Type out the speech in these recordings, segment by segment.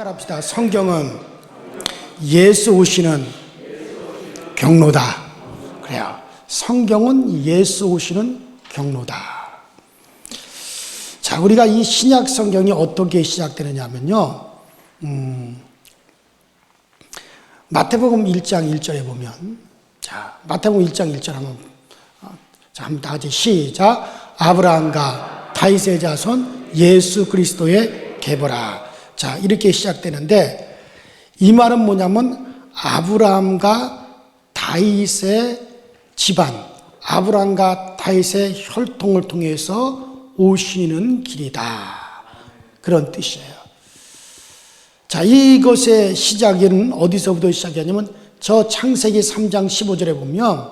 따라합시다. 성경은 예수 오시는 경로다. 그래요. 성경은 예수 오시는 경로다. 자, 우리가 이 신약 성경이 어떻게 시작되느냐 하면요. 마태복음 1장 1절에 보면, 자, 마태복음 1장 1절 한번, 자, 한번 다 같이 시작. 아브라함과 다윗의 자손 예수 그리스도의 계보라. 자, 이렇게 시작되는데, 이 말은 뭐냐면 아브라함과 다윗의 집안, 아브라함과 다윗의 혈통을 통해서 오시는 길이다. 그런 뜻이에요. 자, 이것의 시작은 어디서부터 시작하냐면 저 창세기 3장 15절에 보면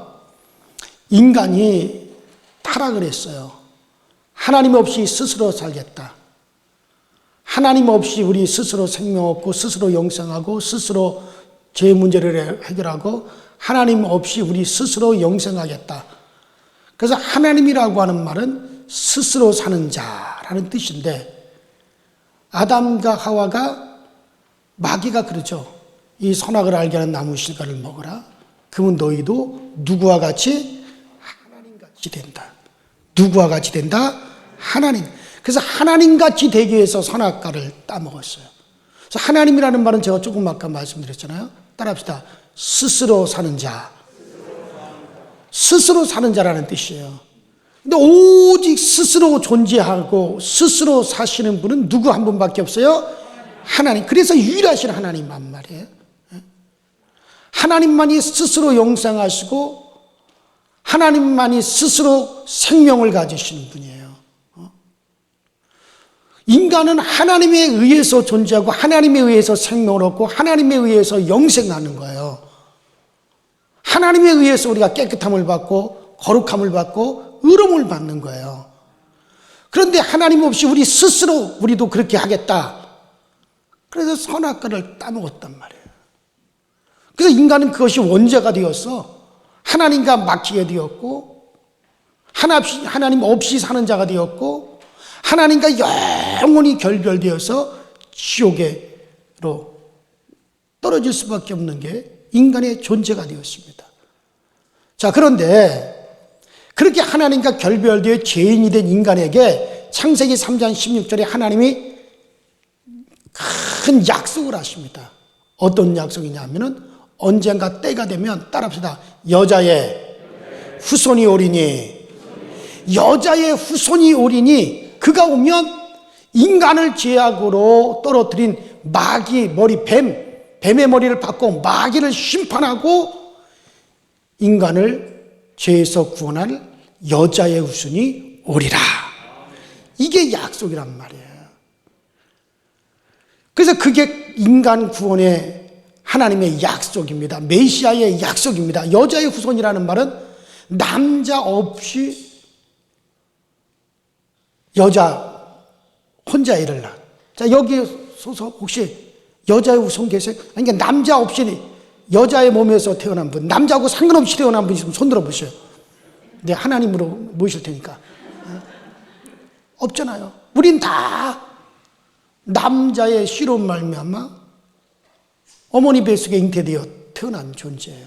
인간이 타락을 했어요. 하나님 없이 스스로 살겠다. 하나님 없이 우리 스스로 생명 얻고 스스로 영생하고 스스로 죄 문제를 해결하고 하나님 없이 우리 스스로 영생하겠다. 그래서 하나님이라고 하는 말은 스스로 사는 자라는 뜻인데, 아담과 하와가, 마귀가 그러죠. 이 선악을 알게 하는 나무 실과를 먹어라. 그러면 너희도 누구와 같이? 하나님같이 된다. 누구와 같이 된다? 하나님. 그래서 하나님같이 되기 위해서 선악과를 따먹었어요. 그래서 하나님이라는 말은 제가 조금 아까 말씀드렸잖아요. 따라합시다. 스스로 사는 자. 스스로 사는 자라는 뜻이에요. 근데 오직 스스로 존재하고 스스로 사시는 분은 누구 한 분밖에 없어요? 하나님. 그래서 유일하신 하나님만 말이에요. 하나님만이 스스로 영생하시고 하나님만이 스스로 생명을 가지시는 분이에요. 인간은 하나님에 의해서 존재하고 하나님에 의해서 생명을 얻고 하나님에 의해서 영생하는 거예요. 하나님에 의해서 우리가 깨끗함을 받고 거룩함을 받고 의로움을 받는 거예요. 그런데 하나님 없이 우리 스스로 우리도 그렇게 하겠다. 그래서 선악과를 따먹었단 말이에요. 그래서 인간은 그것이 원죄가 되었어. 하나님과 막히게 되었고 하나님 없이 사는 자가 되었고 하나님과 영원히 결별되어서 지옥으로 떨어질 수밖에 없는 게 인간의 존재가 되었습니다. 자, 그런데 그렇게 하나님과 결별되어 죄인이 된 인간에게 창세기 3장 16절에 하나님이 큰 약속을 하십니다. 어떤 약속이냐 하면은 언젠가 때가 되면 따라합시다. 여자의 후손이 오리니, 여자의 후손이 오리니, 그가 오면 인간을 죄악으로 떨어뜨린 마귀 머리 뱀의 머리를 받고 마귀를 심판하고 인간을 죄에서 구원할 여자의 후손이 오리라. 이게 약속이란 말이에요. 그래서 그게 인간 구원의 하나님의 약속입니다. 메시아의 약속입니다. 여자의 후손이라는 말은 남자 없이 여자 혼자 애를 낳은. 자, 여기 소서 혹시 여자의 후손 계세요? 그러니까 남자 없이 여자의 몸에서 태어난 분, 남자하고 상관없이 태어난 분 있으면 손 들어보세요. 네, 하나님으로 모실 테니까. 없잖아요. 우린 다 남자의 씨로 말미암아 어머니 뱃속에 잉태되어 태어난 존재예요.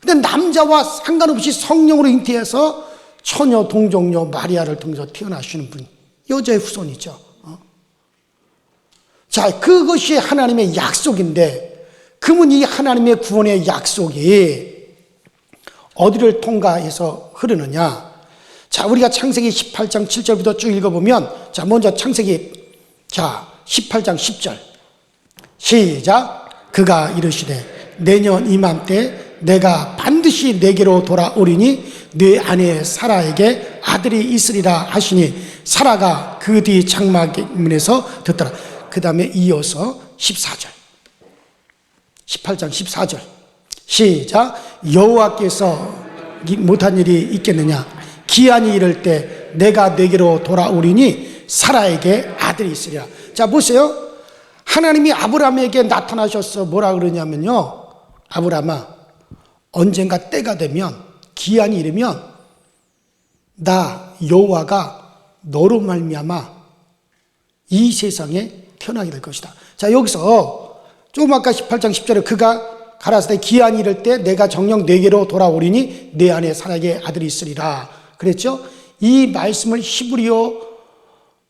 근데 남자와 상관없이 성령으로 잉태해서 처녀 동정녀 마리아를 통해서 태어나시는 분, 여자의 후손이죠. 자, 그것이 하나님의 약속인데, 그러면 이 하나님의 구원의 약속이 어디를 통과해서 흐르느냐? 자, 우리가 창세기 18장 7절부터 쭉 읽어보면, 자, 먼저 창세기 18장 10절 시작. 그가 이르시되 내년 이맘때 내가 반드시 내게로 돌아오리니 네 아내 사라에게 아들이 있으리라 하시니 사라가 그 뒤 장막문에서 듣더라. 그 다음에 이어서 14절 18장 14절 시작. 여호와께서 못한 일이 있겠느냐? 기한이 이를 때 내가 내게로 돌아오리니 사라에게 아들이 있으리라. 자, 보세요. 하나님이 아브라함에게 나타나셔서 뭐라 그러냐면요, 아브라함아, 언젠가 때가 되면, 기한이 이르면 나 여호와가 너로 말미암아 이 세상에 태어나게 될 것이다. 자, 여기서 조금 아까 18장 10절에 그가 가라사대 기한이 이를 때 내가 정녕 네게로 돌아오리니 내 안에 사라에게 아들이 있으리라 그랬죠. 이 말씀을 히브리어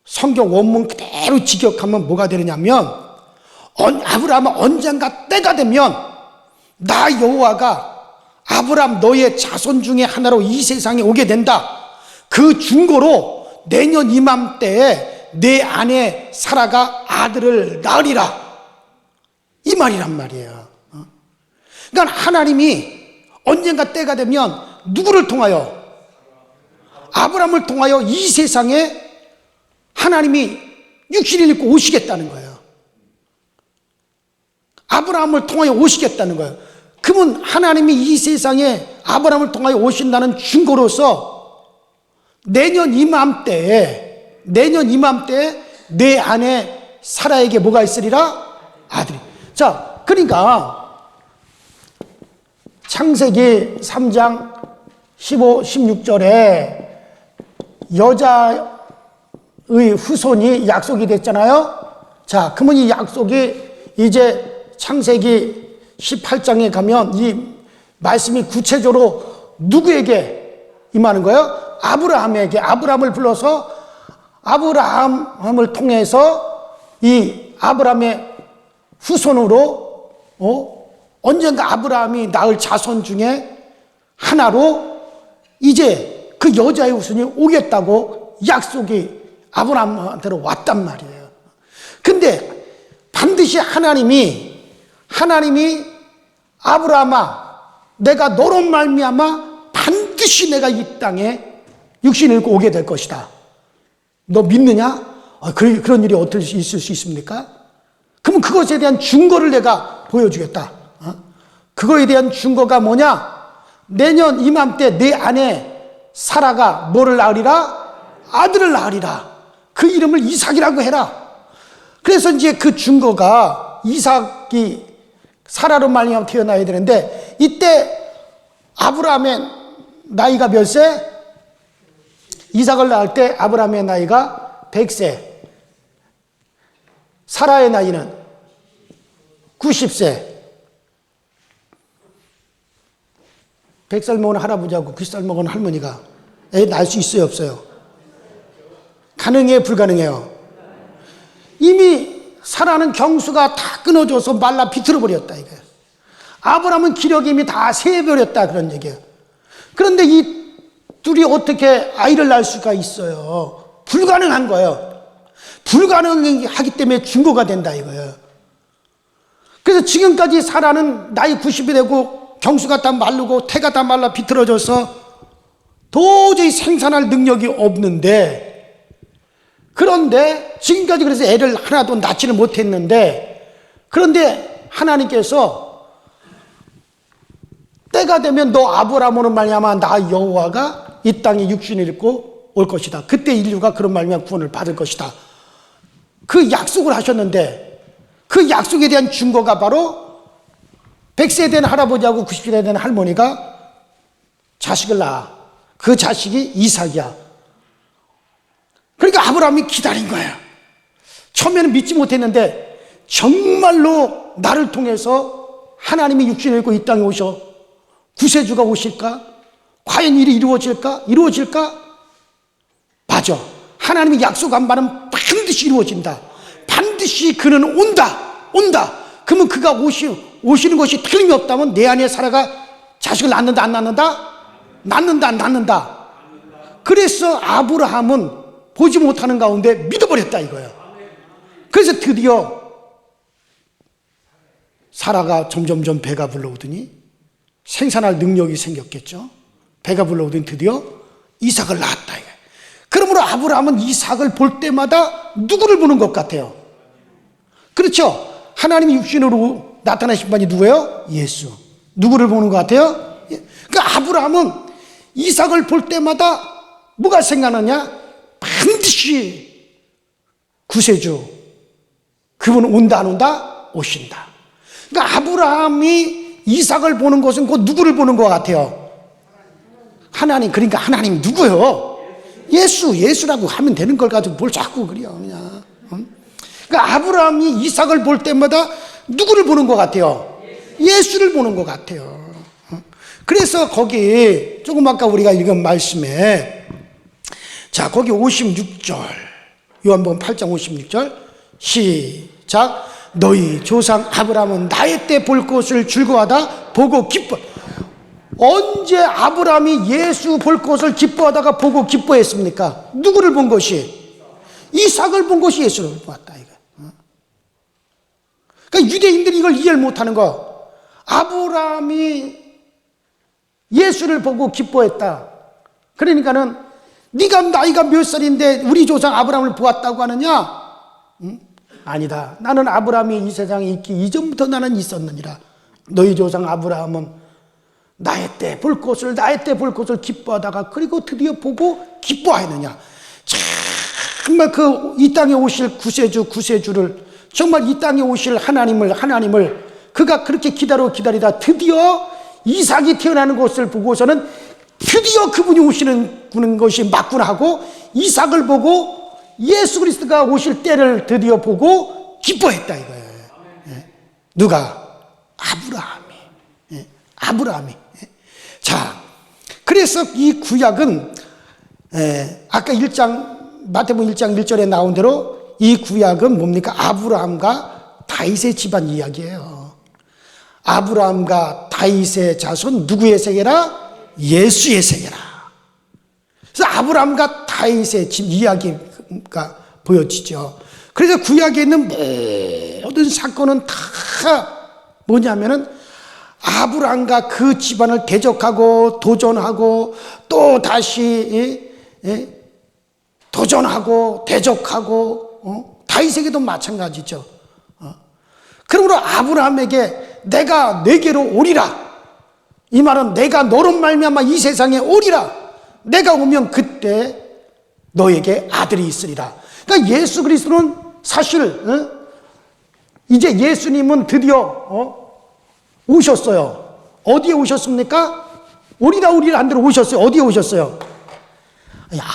성경 원문 그대로 직역하면 뭐가 되느냐면, 아브라함은 언젠가 때가 되면 나 여호와가 아브라함 너의 자손 중에 하나로 이 세상에 오게 된다. 그 증거로 내년 이맘때에 내 아내 사라가 아들을 낳으리라. 이 말이란 말이에요. 그러니까 하나님이 언젠가 때가 되면 누구를 통하여? 아브라함을 통하여 이 세상에 하나님이 육신을 입고 오시겠다는 거예요. 아브라함을 통하여 오시겠다는 거예요. 그러면 하나님이 이 세상에 아브라함을 통하여 오신다는 증거로서 내년 이맘때에 내 아내 사라에게 뭐가 있으리라? 아들이. 자, 그러니까 창세기 3장 15, 16절에 여자의 후손이 약속이 됐잖아요. 자, 그러면 이 약속이 이제 창세기 18장에 가면 이 말씀이 구체적으로 누구에게 임하는 거예요? 아브라함에게. 아브라함을 불러서 아브라함을 통해서 이 아브라함의 후손으로 언젠가 아브라함이 낳을 자손 중에 하나로 이제 그 여자의 후손이 오겠다고 약속이 아브라함한테로 왔단 말이에요. 근데 반드시 하나님이 아브라함아, 내가 너로 말미암아 반드시 내가 이 땅에 육신을 입고 오게 될 것이다. 너 믿느냐? 그런 일이 어떻게 있을 수 있습니까? 그러면 그것에 대한 증거를 내가 보여주겠다. 그거에 대한 증거가 뭐냐? 내년 이맘때 내 아내 사라가 뭐를 낳으리라? 아들을 낳으리라. 그 이름을 이삭이라고 해라. 그래서 이제 그 증거가 이삭이 사라로 말미암아 태어나야 되는데, 이때 아브라함의 나이가 몇 세? 이삭을 낳을 때 아브라함의 나이가 100세, 사라의 나이는 90세. 100살 먹은 할아버지하고 90살 먹은 할머니가 애 낳을 수 있어요, 없어요? 가능해요, 불가능해요? 이미 사라는 경수가 다 끊어져서 말라 비틀어 버렸다, 이게. 아브라함은 기력이 이미 다 세버렸다, 그런 얘기예요. 그런데 이 둘이 어떻게 아이를 낳을 수가 있어요? 불가능한 거예요. 불가능하기 때문에 증거가 된다, 이거예요. 그래서 지금까지 사라는 나이 90이 되고 경수가 다 마르고 태가 다 말라 비틀어져서 도저히 생산할 능력이 없는데, 그런데 지금까지 그래서 애를 하나도 낳지를 못했는데, 그런데 하나님께서 때가 되면 너 아브라함으로 말미암아 나 여호와가 이 땅에 육신을 입고 올 것이다. 그때 인류가 그런 말미암아 구원을 받을 것이다. 그 약속을 하셨는데, 그 약속에 대한 증거가 바로 100세 된 할아버지하고 90세 된 할머니가 자식을 낳아. 그 자식이 이삭이야. 그러니까 아브라함이 기다린 거야. 처음에는 믿지 못했는데 정말로 나를 통해서 하나님이 육신을 입고 이 땅에 오셔 구세주가 오실까? 과연 일이 이루어질까? 맞아. 하나님이 약속한 바는 반드시 이루어진다. 반드시 그는 온다. 그러면 그가 오시는 것이 틀림이 없다면 내 안에 사라가 자식을 낳는다, 안 낳는다? 낳는다. 그래서 아브라함은 보지 못하는 가운데 믿어버렸다, 이거예요. 그래서 드디어 사라가 점점점 배가 불러오더니 생산할 능력이 생겼겠죠. 배가 불러오더니 드디어 이삭을 낳았다, 이거예요. 그러므로 아브라함은 이삭을 볼 때마다 누구를 보는 것 같아요? 그렇죠. 하나님이 육신으로 나타나신 분이 누구예요? 예수. 누구를 보는 것 같아요? 그러니까 아브라함은 이삭을 볼 때마다 뭐가 생각나냐? 반드시 구세주, 그분은 온다 안 온다? 오신다. 그러니까 아브라함이 이삭을 보는 것은 곧 누구를 보는 것 같아요? 하나님. 그러니까 하나님 누구요? 예수라고 하면 되는 걸 가지고 뭘 자꾸 그래요, 그냥. 그러니까 아브라함이 이삭을 볼 때마다 누구를 보는 것 같아요? 예수를 보는 것 같아요. 그래서 거기 조금 아까 우리가 읽은 말씀에, 자, 거기 56절, 요한복음 8장 56절 시작. 너희 조상 아브라함은 나의 때 볼 것을 즐거워하다 보고 기뻐. 언제 아브라함이 예수 볼 것을 기뻐하다가 보고 기뻐했습니까? 누구를 본 것이? 이삭을 본 것이 예수를 봤다, 이거. 그러니까 유대인들이 이걸 이해를 못하는 거. 아브라함이 예수를 보고 기뻐했다. 그러니까는 네가 나이가 몇 살인데 우리 조상 아브라함을 보았다고 하느냐? 아니다. 나는 아브라함이 이 세상에 있기 이전부터 나는 있었느니라. 너희 조상 아브라함은 나의 때 볼 것을 기뻐하다가 그리고 드디어 보고 기뻐하느냐. 정말 그 이 땅에 오실 구세주를, 정말 이 땅에 오실 하나님을 그가 그렇게 기다리다 드디어 이삭이 태어나는 것을 보고서는 드디어 그분이 오시는 것이 맞구나 하고 이삭을 보고 예수 그리스도가 오실 때를 드디어 보고 기뻐했다, 이거예요. 누가? 아브라함이. 자, 그래서 이 구약은 아까 마태복음 1장 1절에 나온 대로 이 구약은 뭡니까? 아브라함과 다윗의 집안 이야기예요. 아브라함과 다윗의 자손 누구의 세계라? 예수의 세계라. 그래서 아브라함과 다윗의 집 이야기가 보여지죠. 그래서 구약에 있는 모든 사건은 다 뭐냐면은 아브라함과 그 집안을 대적하고 도전하고 또 다시 도전하고 대적하고 다윗에게도 마찬가지죠. 그러므로 아브라함에게 내가 네게로 오리라, 이 말은 내가 너로 말미암아 이 세상에 오리라, 내가 오면 그때 너에게 아들이 있으리라. 그러니까 예수 그리스도는 사실 이제 예수님은 드디어 오셨어요. 어디에 오셨습니까? 오리라 오리라 한 대로 오셨어요. 어디에 오셨어요?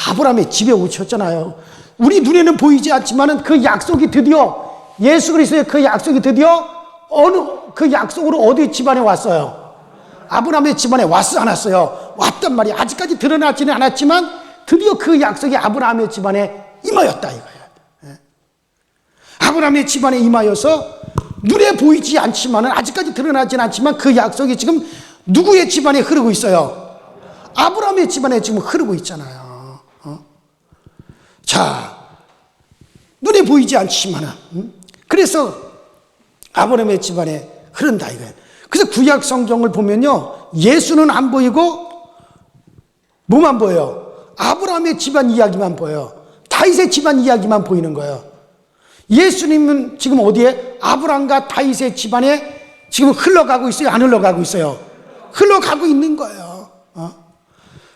아브라함의 집에 오셨잖아요. 우리 눈에는 보이지 않지만은 그 약속이 드디어, 예수 그리스도의 그 약속이 드디어 그 약속으로 어디 집안에 왔어요? 아브라함의 집안에 왔어, 안 왔어요? 왔단 말이에요. 아직까지 드러나지는 않았지만 드디어 그 약속이 아브라함의 집안에 임하였다 이거예요. 아브라함의 집안에 임하여서 눈에 보이지 않지만은, 아직까지 드러나지는 않지만 그 약속이 지금 누구의 집안에 흐르고 있어요? 아브라함의 집안에 지금 흐르고 있잖아요. 자, 눈에 보이지 않지만은 그래서 아브라함의 집안에 흐른다 이거예요. 그래서 구약 성경을 보면요, 예수는 안 보이고 뭐만 보여요? 아브라함의 집안 이야기만 보여요. 다윗의 집안 이야기만 보이는 거예요. 예수님은 지금 어디에? 아브라함과 다윗의 집안에 지금 흘러가고 있어요? 안 흘러가고 있어요? 흘러가고 있는 거예요.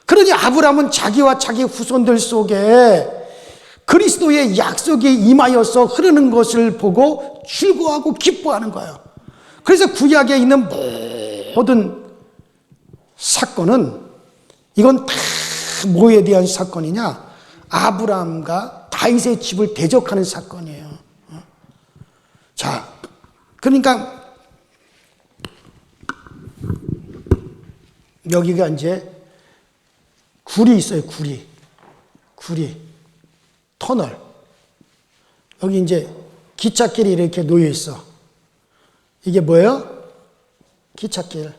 그러니 아브라함은 자기와 자기 후손들 속에 그리스도의 약속이 임하여서 흐르는 것을 보고 즐거워하고 기뻐하는 거예요. 그래서 구약에 있는 모든 사건은, 이건 다 뭐에 대한 사건이냐? 아브라함과 다윗의 집을 대적하는 사건이에요. 자, 그러니까 여기가 이제 굴이 있어요. 굴이 터널. 여기 이제 기찻길이 이렇게 놓여 있어. 이게 뭐예요? 기찻길.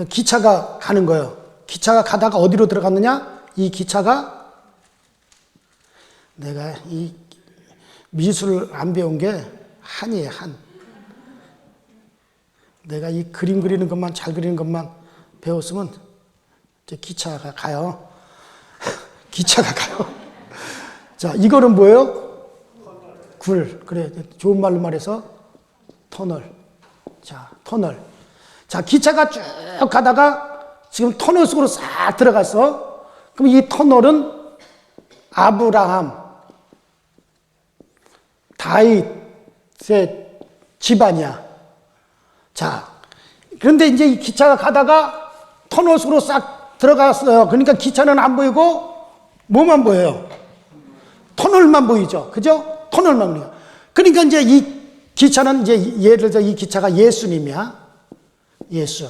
기차가 가는 거예요. 기차가 가다가 어디로 들어갔느냐? 이 기차가, 내가 이 미술을 안 배운 게 한이에요, 한. 내가 이 그림 그리는 것만, 잘 그리는 것만 배웠으면 이제 기차가 가요. 기차가 가요. 자, 이거는 뭐예요? 굴. 그래, 좋은 말로 말해서 터널. 자, 터널. 자, 기차가 쭉 가다가 지금 터널 속으로 싹 들어갔어. 그럼 이 터널은 아브라함, 다윗의 집안이야. 자, 그런데 이제 이 기차가 가다가 터널 속으로 싹 들어갔어요. 그러니까 기차는 안 보이고 뭐만 보여요? 터널만 보이죠. 그죠? 터널만 보여요. 그러니까 이제 이 기차는 이제 예를 들어 이 기차가 예수님이야. 예수.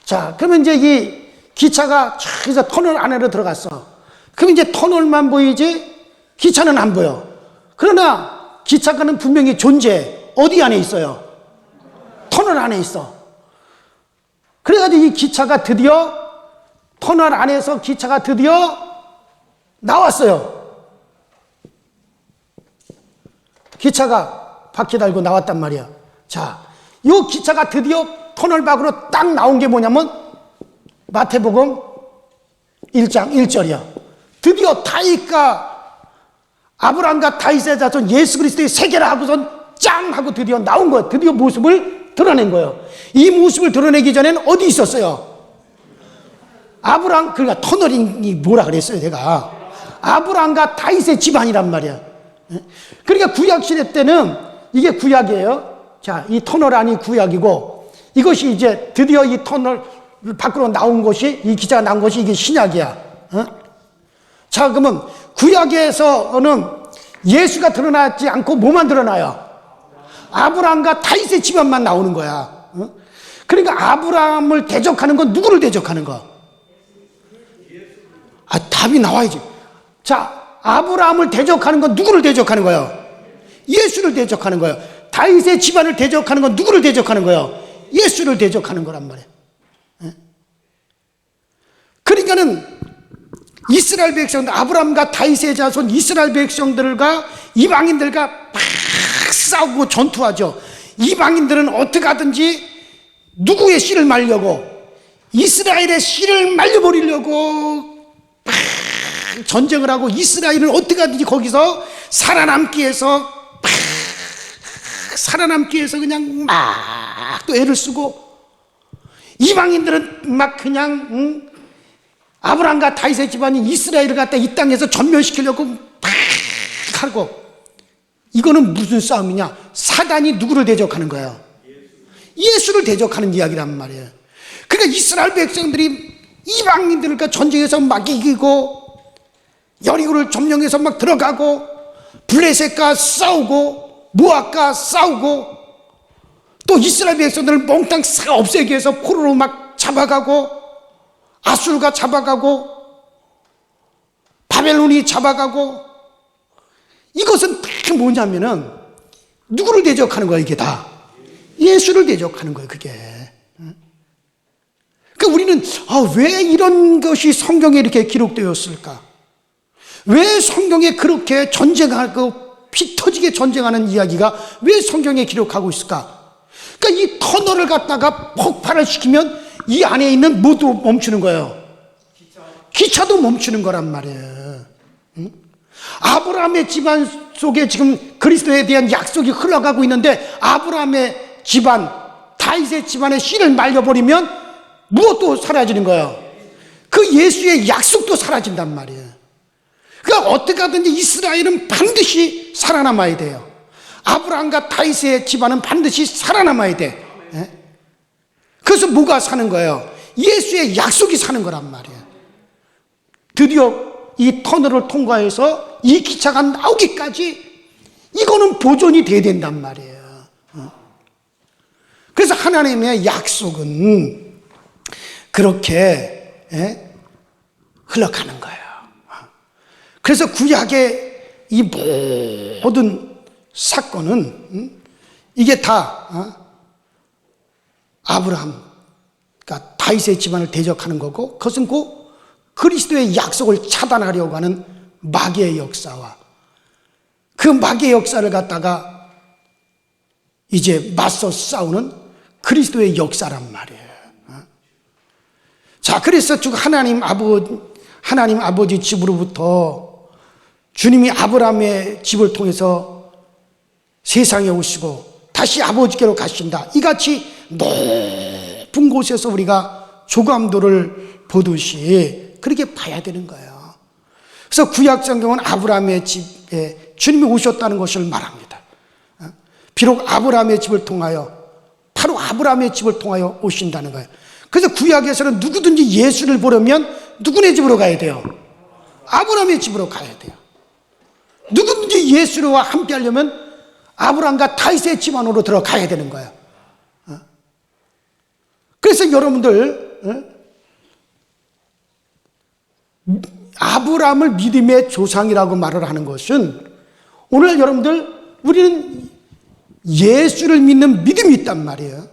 자, 그러면 이제 이 기차가 쫙 해서 터널 안으로 들어갔어. 그럼 이제 터널만 보이지 기차는 안 보여. 그러나 기차가는 분명히 존재해. 어디 안에 있어요? 터널 안에 있어. 그래가지고 이 기차가 드디어 터널 안에서 기차가 드디어 나왔어요. 기차가 바퀴 달고 나왔단 말이야. 자, 이 기차가 드디어 터널 밖으로 딱 나온 게 뭐냐면 마태복음 1장 1절이야. 드디어 다윗과 아브라함과 다윗의 자손 예수 그리스도의 세계라 하고선 짱 하고 드디어 나온 거예요. 드디어 모습을 드러낸 거예요. 이 모습을 드러내기 전에는 어디 있었어요? 아브라함, 그러니까 터널이 뭐라 그랬어요, 내가. 아브라함과 다윗의 집안이란 말이야. 그러니까 구약 시대 때는 이게 구약이에요. 자, 이 터널 안이 구약이고 이것이 이제 드디어 이 터널 밖으로 나온 것이, 이 기차가 나온 것이 이게 신약이야. 자, 그러면 구약에서는 예수가 드러나지 않고 뭐만 드러나요? 아브라함과 다윗의 집안만 나오는 거야. 그러니까 아브라함을 대적하는 건 누구를 대적하는 거? 아, 답이 나와야지. 자, 아브라함을 대적하는 건 누구를 대적하는 거예요? 예수를 대적하는 거예요. 다윗의 집안을 대적하는 건 누구를 대적하는 거예요? 예수를 대적하는 거란 말이에요. 그러니까는 이스라엘 백성들, 아브라함과 다윗의 자손 이스라엘 백성들과 이방인들과 막 싸우고 전투하죠. 이방인들은 어떻게 하든지 누구의 씨를 말려고, 이스라엘의 씨를 말려버리려고 막 전쟁을 하고, 이스라엘은 어떻게 하든지 거기서 살아남기 위해서 그냥 막 또 애를 쓰고, 이방인들은 막 그냥 아브라함과 다윗의 집안인 이스라엘을 갖다 이 땅에서 전멸시키려고 막 하고. 이거는 무슨 싸움이냐? 사단이 누구를 대적하는 거예요? 예수를 대적하는 이야기란 말이에요. 그러니까 이스라엘 백성들이 이방인들과 전쟁에서 막 이기고, 여리고를 점령해서 막 들어가고, 블레셋과 싸우고, 모압과 싸우고, 또 이스라엘 백성들을 몽땅 싹 없애기 위해서 포로로 막 잡아가고, 아술과 잡아가고, 바벨론이 잡아가고. 이것은 다 뭐냐면은 누구를 대적하는 거야? 이게 다 예수를 대적하는 거예요. 그게. 그러니까 우리는 왜 이런 것이 성경에 이렇게 기록되었을까? 왜 성경에 그렇게 전쟁하고 피 터지게 전쟁하는 이야기가 왜 성경에 기록하고 있을까? 그러니까 이 터널을 갖다가 폭발을 시키면 이 안에 있는 모두 멈추는 거예요. 기차도 멈추는 거란 말이에요. 아브라함의 집안 속에 지금 그리스도에 대한 약속이 흘러가고 있는데, 아브라함의 집안, 다윗의 집안의 씨를 말려버리면 무엇도 사라지는 거예요? 그 예수의 약속도 사라진단 말이에요. 그러니까 어떻게 하든지 이스라엘은 반드시 살아남아야 돼요. 아브라함과 다윗의 집안은 반드시 살아남아야 돼. 그래서 뭐가 사는 거예요? 예수의 약속이 사는 거란 말이에요. 드디어 이 터널을 통과해서 이 기차가 나오기까지 이거는 보존이 돼야 된단 말이에요. 그래서 하나님의 약속은 그렇게 흘러가는 거예요. 그래서 구약의 이 모든 사건은 이게 다 아브라함, 그러니까 다윗의 집안을 대적하는 거고, 그것은 그 그리스도의 약속을 차단하려고 하는 마귀의 역사와 그 마귀의 역사를 갖다가 이제 맞서 싸우는 그리스도의 역사란 말이에요. 자, 그래서 쭉 하나님 아버지 집으로부터 주님이 아브라함의 집을 통해서 세상에 오시고 다시 아버지께로 가신다. 이같이 높은 곳에서 우리가 조감도를 보듯이 그렇게 봐야 되는 거예요. 그래서 구약 성경은 아브라함의 집에 주님이 오셨다는 것을 말합니다. 비록 아브라함의 집을 통하여, 바로 아브라함의 집을 통하여 오신다는 거예요. 그래서 구약에서는 누구든지 예수를 보려면 누구네 집으로 가야 돼요? 아브라함의 집으로 가야 돼요. 누구든지 예수와 함께 하려면 아브라함과 다윗의 집안으로 들어가야 되는 거예요. 그래서 여러분들, 아브라함을 믿음의 조상이라고 말을 하는 것은, 오늘 여러분들 우리는 예수를 믿는 믿음이 있단 말이에요.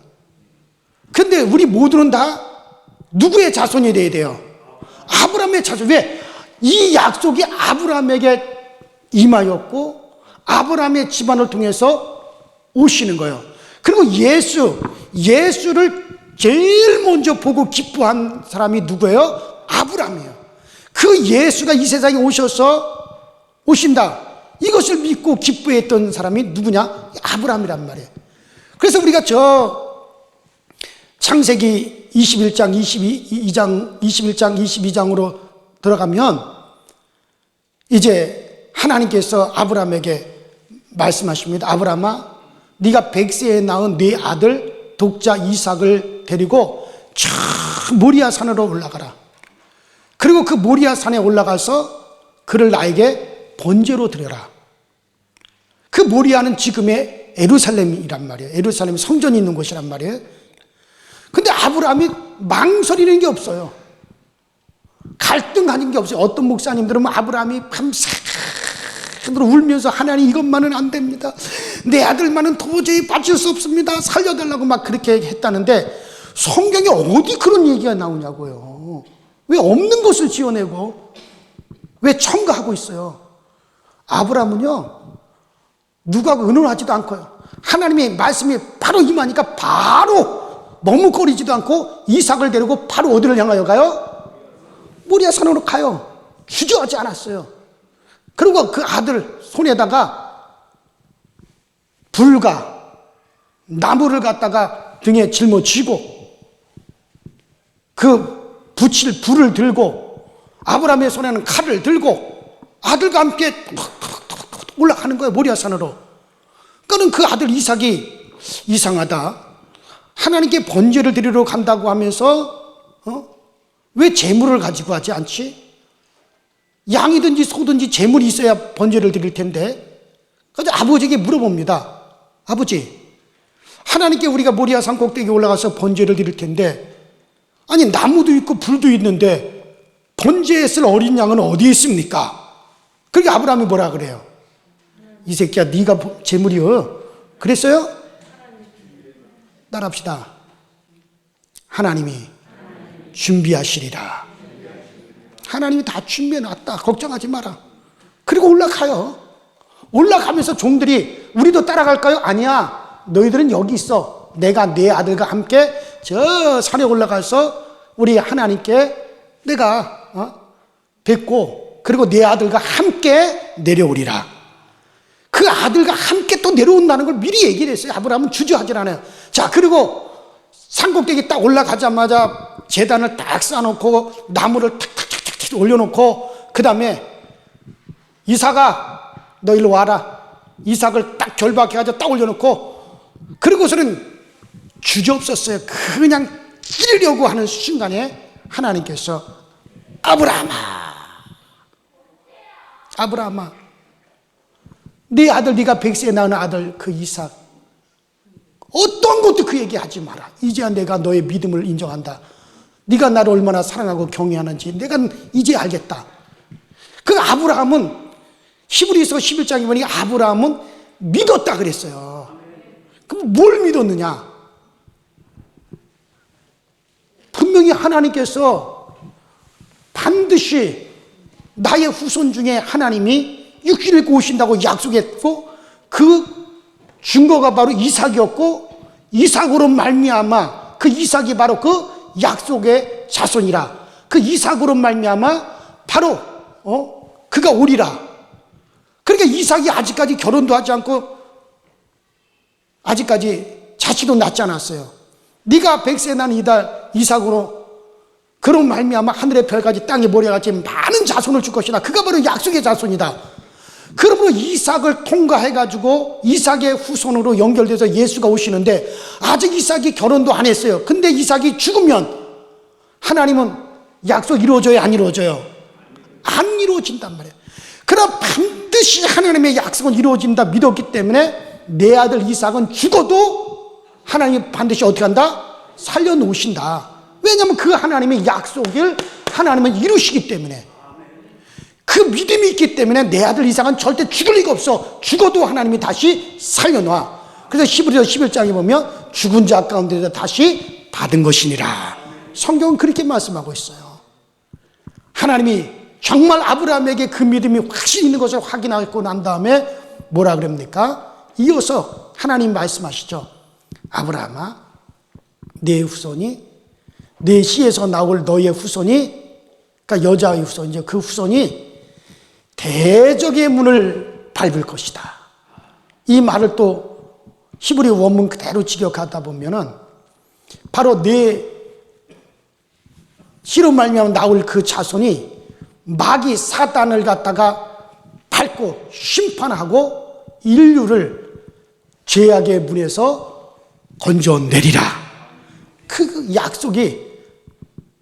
근데 우리 모두는 다 누구의 자손이 돼야 돼요? 아브라함의 자손. 왜? 이 약속이 아브라함에게 임하였고 아브라함의 집안을 통해서 오시는 거예요. 그리고 예수를 제일 먼저 보고 기뻐한 사람이 누구예요? 아브라함이에요. 그 예수가 이 세상에 오신다, 이것을 믿고 기뻐했던 사람이 누구냐? 아브라함이란 말이에요. 그래서 우리가 창세기 21장 22장으로 들어가면 이제 하나님께서 아브라함에게 말씀하십니다. 아브라함아, 네가 100세에 낳은 네 아들 독자 이삭을 데리고 저 모리아 산으로 올라가라. 그리고 그 모리아 산에 올라가서 그를 나에게 번제로 드려라. 그 모리아는 지금의 예루살렘이란 말이에요. 예루살렘 성전이 있는 곳이란 말이에요. 근데 아브라함이 망설이는 게 없어요. 갈등하는 게 없어요. 어떤 목사님들은 아브라함이 밤새도록 울면서 하나님 이것만은 안 됩니다, 내 아들만은 도저히 빠질 수 없습니다, 살려달라고 막 그렇게 했다는데 성경에 어디 그런 얘기가 나오냐고요. 왜 없는 것을 지어내고 왜 첨가하고 있어요? 아브라함은요, 누구하고 의논하지도 않고요. 하나님의 말씀이 바로 임하니까 바로 머뭇거리지도 않고 이삭을 데리고 바로 어디를 향하여 가요? 모리아 산으로 가요. 주저하지 않았어요. 그리고 그 아들 손에다가 불과 나무를 갖다가 등에 짊어지고 그 붙일 불을 들고 아브라함의 손에는 칼을 들고 아들과 함께 올라가는 거예요. 모리아 산으로. 그는 그 아들 이삭이 이상하다. 하나님께 번제를 드리러 간다고 하면서 왜 재물을 가지고 하지 않지? 양이든지 소든지 재물이 있어야 번제를 드릴 텐데. 그래서 아버지에게 물어봅니다. 아버지, 하나님께 우리가 모리아 산 꼭대기에 올라가서 번제를 드릴 텐데, 아니 나무도 있고 불도 있는데 번제에 쓸 어린 양은 어디에 있습니까? 그러니까 아브라함이 뭐라 그래요? 이 새끼야, 네가 재물이여. 그랬어요? 따라합시다. 하나님이 준비하시리라. 하나님이 다 준비해놨다. 걱정하지 마라. 그리고 올라가요. 올라가면서 종들이 우리도 따라갈까요? 아니야. 너희들은 여기 있어. 내가 네 아들과 함께 저 산에 올라가서 우리 하나님께 내가 뵙고 그리고 네 아들과 함께 내려오리라. 그 아들과 함께 또 내려온다는 걸 미리 얘기를 했어요. 아브라함은 주저하질 않아요. 자, 그리고 산꼭대기 딱 올라가자마자 제단을 딱 쌓아놓고 나무를 탁탁탁탁 올려놓고 그 다음에 이삭아 너 일로 와라. 이삭을 딱 결박해가지고 딱 올려놓고 그리고서는 주저없었어요. 그냥 찌르려고 하는 순간에 하나님께서 아브라함아 네 아들, 네가 백세에 낳은 아들 그 이삭 어떤 것도 그 얘기하지 마라. 이제야 내가 너의 믿음을 인정한다. 네가 나를 얼마나 사랑하고 경외하는지 내가 이제 알겠다. 그 아브라함은 히브리서 11장에 보니 아브라함은 믿었다 그랬어요. 그럼 뭘 믿었느냐? 분명히 하나님께서 반드시 나의 후손 중에 하나님이 육신을 입고 오신다고 약속했고 그 증거가 바로 이삭이었고 이삭으로 말미암아 그 이삭이 바로 그 약속의 자손이라. 그 이삭으로 말미암아 바로 그가 오리라. 그러니까 이삭이 아직까지 결혼도 하지 않고 아직까지 자식도 낳지 않았어요. 네가 백세 난 이달 이삭으로 그런 말미암아 하늘의 별까지 땅의 모래같이 많은 자손을 줄 것이다. 그가 바로 약속의 자손이다. 그러므로 이삭을 통과해가지고 이삭의 후손으로 연결돼서 예수가 오시는데 아직 이삭이 결혼도 안 했어요. 근데 이삭이 죽으면 하나님은 약속 이루어져요? 안 이루어져요? 안 이루어진단 말이에요. 그러나 반드시 하나님의 약속은 이루어진다 믿었기 때문에 내 아들 이삭은 죽어도 하나님이 반드시 어떻게 한다? 살려놓으신다. 왜냐하면 그 하나님의 약속을 하나님은 이루시기 때문에 그 믿음이 있기 때문에 내 아들 이삭은 절대 죽을 리가 없어. 죽어도 하나님이 다시 살려놔. 그래서 히브리서 11장에 보면 죽은 자 가운데서 다시 받은 것이니라. 성경은 그렇게 말씀하고 있어요. 하나님이 정말 아브라함에게 그 믿음이 확실히 있는 것을 확인하고 난 다음에 뭐라 그럽니까? 이어서 하나님 말씀하시죠. 아브라함아 내 후손이 내 씨에서 나올 너의 후손이 그러니까 여자의 후손이죠. 그 후손이 대적의 문을 밟을 것이다. 이 말을 또 히브리 원문 그대로 직역하다 보면은 바로 내 씨로 말미암아 나올 그 자손이 마귀 사단을 갖다가 밟고 심판하고 인류를 죄악의 문에서 건져내리라. 그 약속이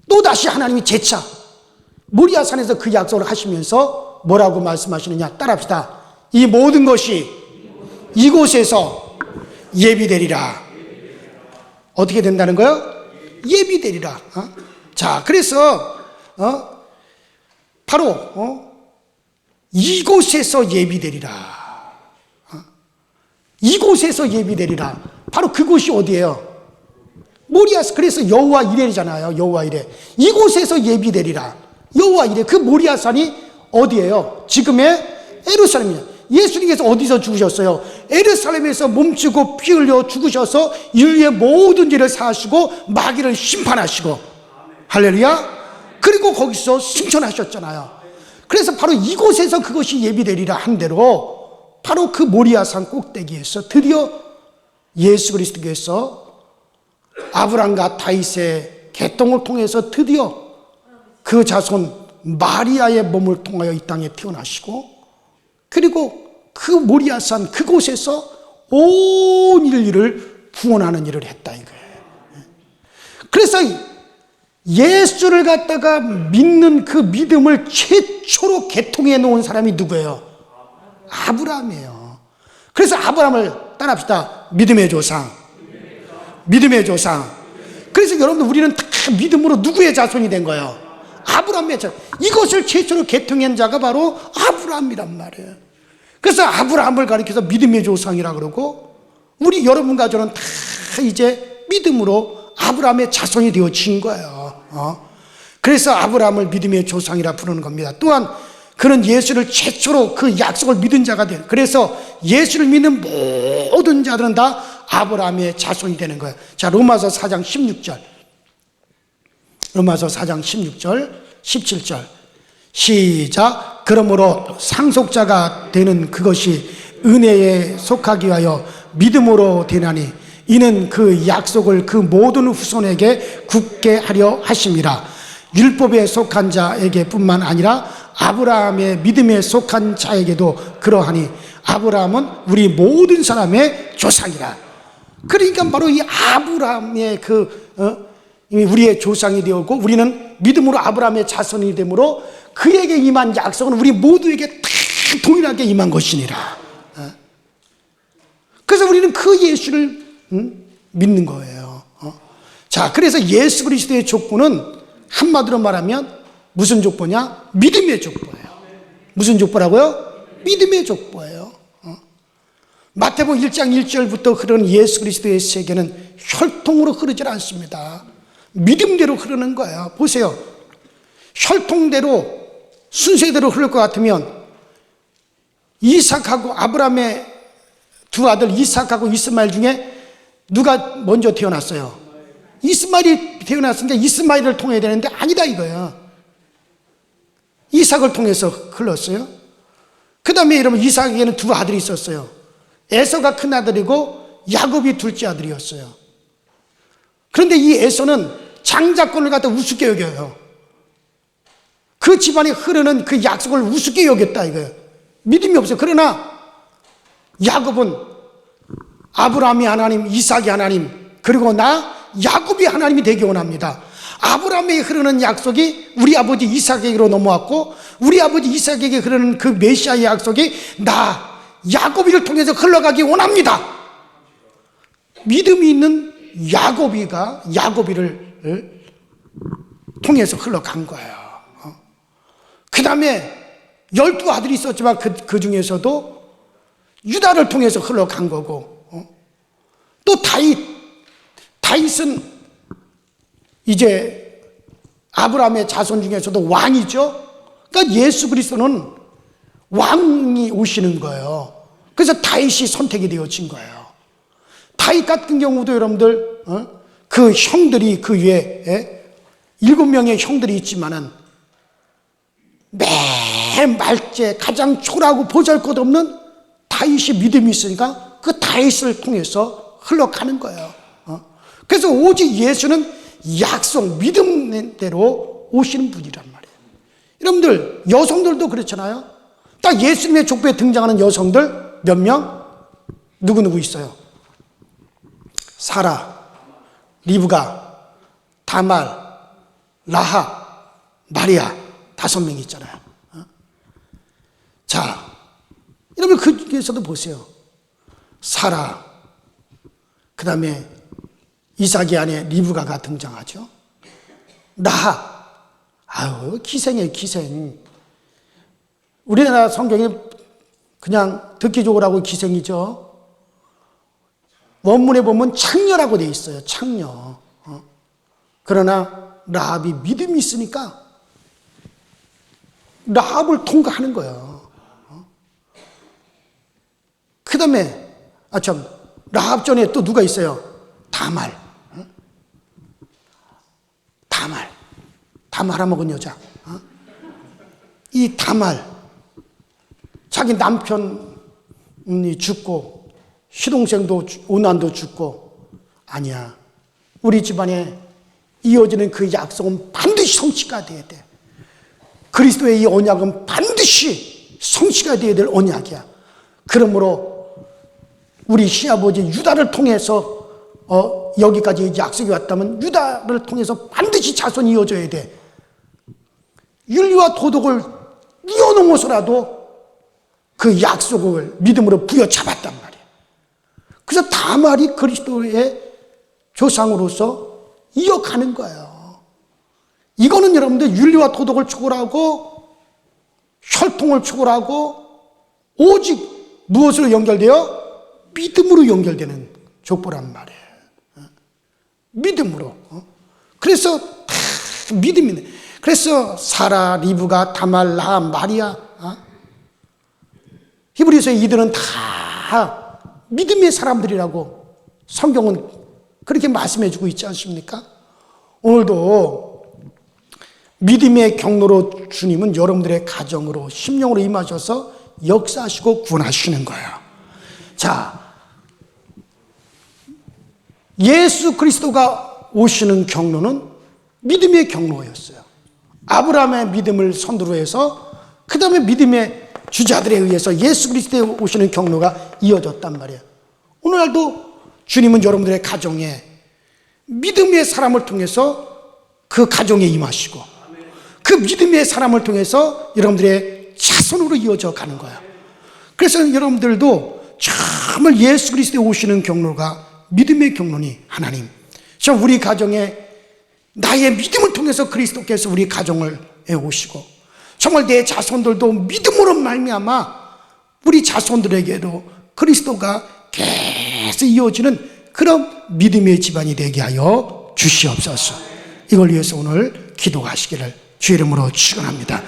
또다시 하나님이 재차 모리아 산에서 그 약속을 하시면서 뭐라고 말씀하시느냐? 따라합시다. 이 모든 것이 이곳에서 예비되리라. 어떻게 된다는 거예요? 예비되리라. 자, 그래서 바로 이곳에서 예비되리라. 이곳에서 예비되리라. 바로 그곳이 어디예요? 모리아산, 그래서 여호와 이레잖아요. 여호와 이레. 이곳에서 예비되리라. 여호와 이레. 그 모리아산이 어디예요? 지금의 예루살렘이에요. 예수님께서 어디서 죽으셨어요? 예루살렘에서 몸치고 피 흘려 죽으셔서 인류의 모든 죄를 사하시고 마귀를 심판하시고, 할렐루야. 그리고 거기서 승천하셨잖아요. 그래서 바로 이곳에서 그것이 예비되리라 한 대로 바로 그 모리아산 꼭대기에서 드디어 예수 그리스도께서 아브람과 다윗의 계통을 통해서 드디어 그 자손 마리아의 몸을 통하여 이 땅에 태어나시고, 그리고 그 모리아산 그곳에서 온 인류를 구원하는 일을 했다 이거예요. 그래서 예수를 갖다가 믿는 그 믿음을 최초로 개통해 놓은 사람이 누구예요? 아브라함이에요. 그래서 아브라함을 따라합시다. 믿음의 조상. 믿음의 조상. 그래서 여러분들 우리는 다 믿음으로 누구의 자손이 된 거예요? 아브라함의 자손. 이것을 최초로 개통한 자가 바로 아브라함이란 말이에요. 그래서 아브라함을 가리켜서 믿음의 조상이라 그러고, 우리 여러분과 저는 다 이제 믿음으로 아브라함의 자손이 되어진 거예요. 그래서 아브라함을 믿음의 조상이라 부르는 겁니다. 또한 그는 예수를 최초로 그 약속을 믿은 자가 돼요. 그래서 예수를 믿는 모든 자들은 다 아브라함의 자손이 되는 거예요. 자, 로마서 4장 16절. 로마서 4장 16절, 17절. 시작. 그러므로 상속자가 되는 그것이 은혜에 속하기 위하여 믿음으로 되나니 이는 그 약속을 그 모든 후손에게 굳게 하려 하심이라. 율법에 속한 자에게 뿐만 아니라 아브라함의 믿음에 속한 자에게도 그러하니 아브라함은 우리 모든 사람의 조상이라. 그러니까 바로 이 아브라함의 우리의 조상이 되었고, 우리는 믿음으로 아브라함의 자손이 되므로 그에게 임한 약속은 우리 모두에게 다 동일하게 임한 것이니라. 그래서 우리는 그 예수를 믿는 거예요. 자, 그래서 예수 그리스도의 족보는 한마디로 말하면 무슨 족보냐? 믿음의 족보예요. 무슨 족보라고요? 믿음의 족보예요. 마태복음 1장 1절부터 흐르는 예수 그리스도의 세계는 혈통으로 흐르지 않습니다. 믿음대로 흐르는 거예요. 보세요. 혈통대로 순서대로 흐를 것 같으면 이삭하고 아브라함의 두 아들 이삭하고 이스마엘 중에 누가 먼저 태어났어요? 이스마엘이 태어났으니까 이스마엘을 통해야 되는데 아니다 이거예요. 이삭을 통해서 흘렀어요. 그 다음에 여러분 이삭에게는 두 아들이 있었어요. 에서가 큰 아들이고 야곱이 둘째 아들이었어요. 그런데 이 에서는 장자권을 갖다 우습게 여겨요. 그 집안에 흐르는 그 약속을 우습게 여겼다 이거예요. 믿음이 없어요. 그러나 야곱은 아브라함이 하나님, 이삭이 하나님, 그리고 나 야곱이 하나님이 되기 원합니다. 아브라함에게 흐르는 약속이 우리 아버지 이삭에게로 넘어왔고, 우리 아버지 이삭에게 흐르는 그 메시아의 약속이 나 야곱이를 통해서 흘러가기 원합니다. 믿음이 있는 야곱이를 통해서 흘러간 거예요. 그 다음에 12아들이 있었지만 그 중에서도 유다를 통해서 흘러간 거고, 또 다윗은 이제 아브라함의 자손 중에서도 왕이죠. 그러니까 예수 그리스도는 왕이 오시는 거예요. 그래서 다윗이 선택이 되어진 거예요. 다윗 같은 경우도 여러분들 그 형들이 그 위에 7명의 형들이 있지만은 맨 말째 가장 초라하고 보잘것없는 다윗이 믿음이 있으니까 그 다윗을 통해서 흘러가는 거예요. 그래서 오직 예수는 약속, 믿음대로 오시는 분이란 말이에요. 여러분들 여성들도 그렇잖아요. 딱 예수님의 족보에 등장하는 여성들 몇 명? 누구 있어요? 사라, 리브가, 다말, 라합, 마리아 5명이 있잖아요. 자, 여러분 그 중에서도 보세요. 사라, 그 다음에 이삭의 아내 리브가가 등장하죠. 라합, 아유 기생이에요, 기생. 우리나라 성경에 그냥 듣기 좋으라고 기생이죠. 원문에 보면 창녀라고 돼 있어요. 창녀. 그러나 라합이 믿음이 있으니까 라합을 통과하는 거예요. 그 다음에 라합 전에 또 누가 있어요? 다말 먹은 여자. 이 다말, 자기 남편이 죽고 시동생도 오난도 죽고, 아니야, 우리 집안에 이어지는 그 약속은 반드시 성취가 돼야 돼. 그리스도의 이 언약은 반드시 성취가 돼야 될 언약이야. 그러므로 우리 시아버지 유다를 통해서 여기까지 약속이 왔다면 유다를 통해서 반드시 자손이 이어져야 돼. 윤리와 도덕을 이어넘어서라도 그 약속을 믿음으로 부여잡았단 말이야. 그래서 다말이 그리스도의 조상으로서 이어가는 거예요. 이거는 여러분들 윤리와 도덕을 초월하고 혈통을 초월하고 오직 무엇으로 연결되어? 믿음으로 연결되는 족보란 말이에요. 믿음으로. 그래서 다 믿음이네. 그래서 사라, 리브가, 다말, 라합, 마리아, 히브리서 이들은 다 믿음의 사람들이라고 성경은 그렇게 말씀해주고 있지 않습니까? 오늘도 믿음의 경로로 주님은 여러분들의 가정으로 심령으로 임하셔서 역사하시고 구원하시는 거예요. 자, 예수 그리스도가 오시는 경로는 믿음의 경로였어요. 아브라함의 믿음을 선두로 해서 그 다음에 믿음의 주자들에 의해서 예수 그리스도에 오시는 경로가 이어졌단 말이에요. 오늘날도 주님은 여러분들의 가정에 믿음의 사람을 통해서 그 가정에 임하시고 그 믿음의 사람을 통해서 여러분들의 자손으로 이어져 가는 거예요. 그래서 여러분들도 정말 예수 그리스도에 오시는 경로가 믿음의 경로니 하나님, 저 우리 가정에 나의 믿음을 통해서 그리스도께서 우리 가정을 오시고 정말 내 자손들도 믿음으로 말미암아 우리 자손들에게도 그리스도가 계속 이어지는 그런 믿음의 집안이 되게 하여 주시옵소서. 이걸 위해서 오늘 기도하시기를 주 이름으로 축원합니다.